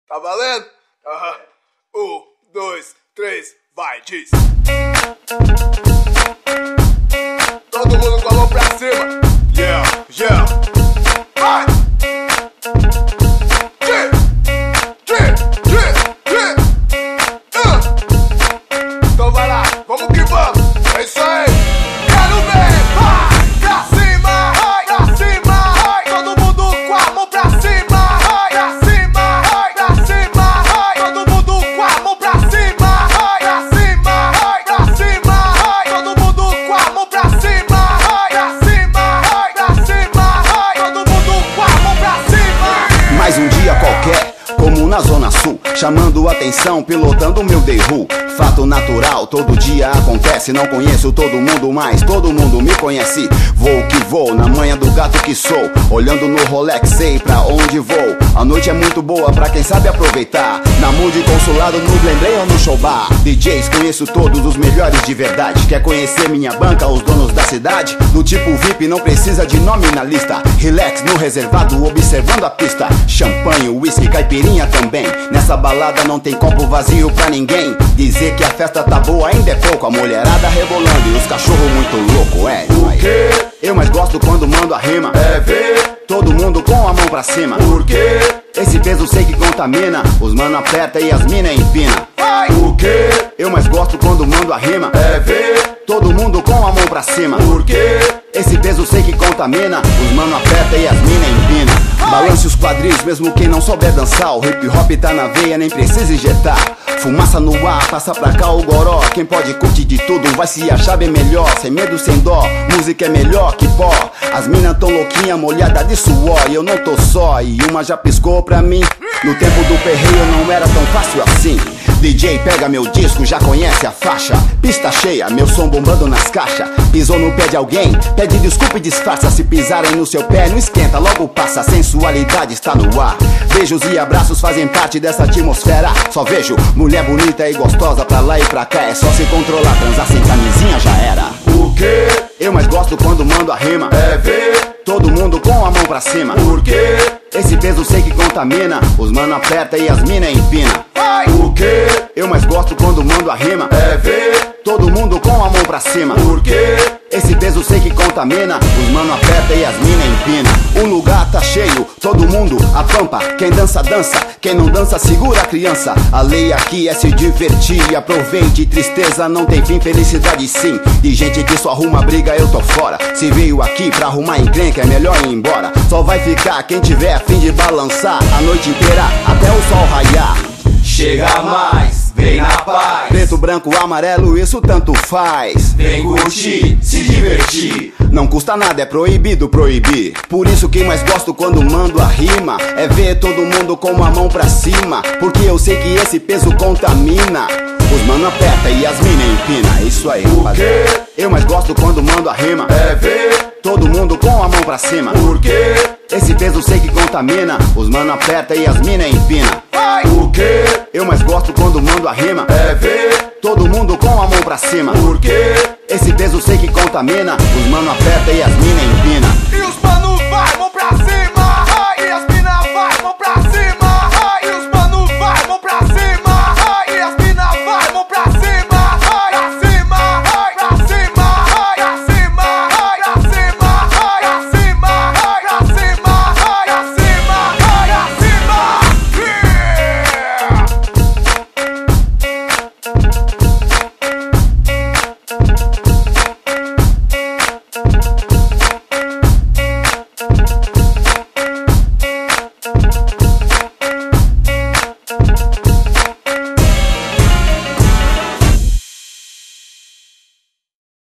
Tá valendo? Aham. 1, 2, 3, vai, diz. Todo mundo com a mão pra cima. Yeah, yeah. Vai! Então vai lá, vamos que vamos. É isso aí. Quero ver. Vai pra cima, vai pra cima, vai. Todo mundo com a mão pra cima, vai pra cima, vai pra cima, vai. Todo mundo com a mão pra cima, vai pra cima, vai pra cima, vai. Todo mundo com a mão pra cima, vai pra cima, vai pra cima, vai. Todo mundo com a mão pra cima. Mais um dia qualquer, como na Zona Sul, chamando atenção, pilotando meu Dayru. Fato natural, todo dia acontece. Não conheço todo mundo, mas todo mundo me conhece. Vou que vou, na manha do gato que sou. Olhando no Rolex, sei pra onde vou. A noite é muito boa pra quem sabe aproveitar. Na Mude Consulado, no Glendrain ou no Show Bar. DJs, conheço todos os melhores de verdade. Quer conhecer minha banca, os donos da cidade? Do tipo VIP, não precisa de nome na lista. Relax no reservado, observando a pista. Champanhe, whisky, caipirinha também. Nessa balada não tem copo vazio pra ninguém. Dizer que a festa tá boa ainda é pouco. A mulherada rebolando e os cachorros muito louco. É, o quê? Eu mais gosto quando mando a rima. É ver todo mundo com a mão pra cima. Por quê? Esse peso sei que contamina. Os mano aperta e as mina empina. Vai! O quê? Eu mais gosto quando mando a rima. É ver todo mundo com a mão pra cima. Por quê? Esse peso sei que contamina. Os mano aperta e as mina empina. Balance os quadris mesmo quem não souber dançar. O hip hop tá na veia, nem precisa injetar. Fumaça no ar, passa pra cá o goró. Quem pode curtir de tudo vai se achar bem melhor. Sem medo, sem dó, música é melhor que pó. As minas tão louquinha, molhada de suor. E eu não tô só, e uma já piscou pra mim. No tempo do perreio não era tão fácil assim. DJ pega meu disco, já conhece a faixa. Pista cheia, meu som bombando nas caixas. Pisou no pé de alguém, pede desculpa e disfarça. Se pisarem no seu pé, não esquenta, logo passa. Sensualidade está no ar. Beijos e abraços fazem parte dessa atmosfera. Só vejo mulher bonita e gostosa pra lá e pra cá. É só se controlar, transar sem camisinha já era. O quê? Eu mais gosto quando mando a rima. É ver todo mundo com a mão pra cima. Por quê? Esse peso sei que contamina. Os mano aperta e as mina empina. Vai! O quê? Eu mais gosto quando mando a rima. É ver todo mundo com a mão pra cima. Por quê? Esse peso sei que contamina. Os mano aperta e as mina empina. O lugar tá cheio, todo mundo apampa. Quem dança, dança. Quem não dança, segura a criança. A lei aqui é se divertir. Aproveite, tristeza não tem fim, felicidade sim. De gente que só arruma briga, eu tô fora. Se veio aqui pra arrumar encrenca, é melhor ir embora. Só vai ficar quem tiver a fim de balançar a noite inteira até o sol raiar. Chega mais, vem na paz. Preto, branco, amarelo, isso tanto faz. Vem curtir, se divertir. Não custa nada, é proibido proibir. Por isso que mais gosto quando mando a rima é ver todo mundo com a mão pra cima. Porque eu sei que esse peso contamina. Os mano aperta e as mina empina. Isso aí, rapaziada. Eu mais gosto quando mando a rima é ver todo mundo com a mão pra cima. Por quê? Esse peso sei que contamina. Os mano aperta e as mina empina. Vai! O quê? Eu mais gosto quando mando a rima é ver todo mundo com a mão pra cima. Por quê? Esse peso sei que contamina. Os mano aperta e as mina empina. E os mano vai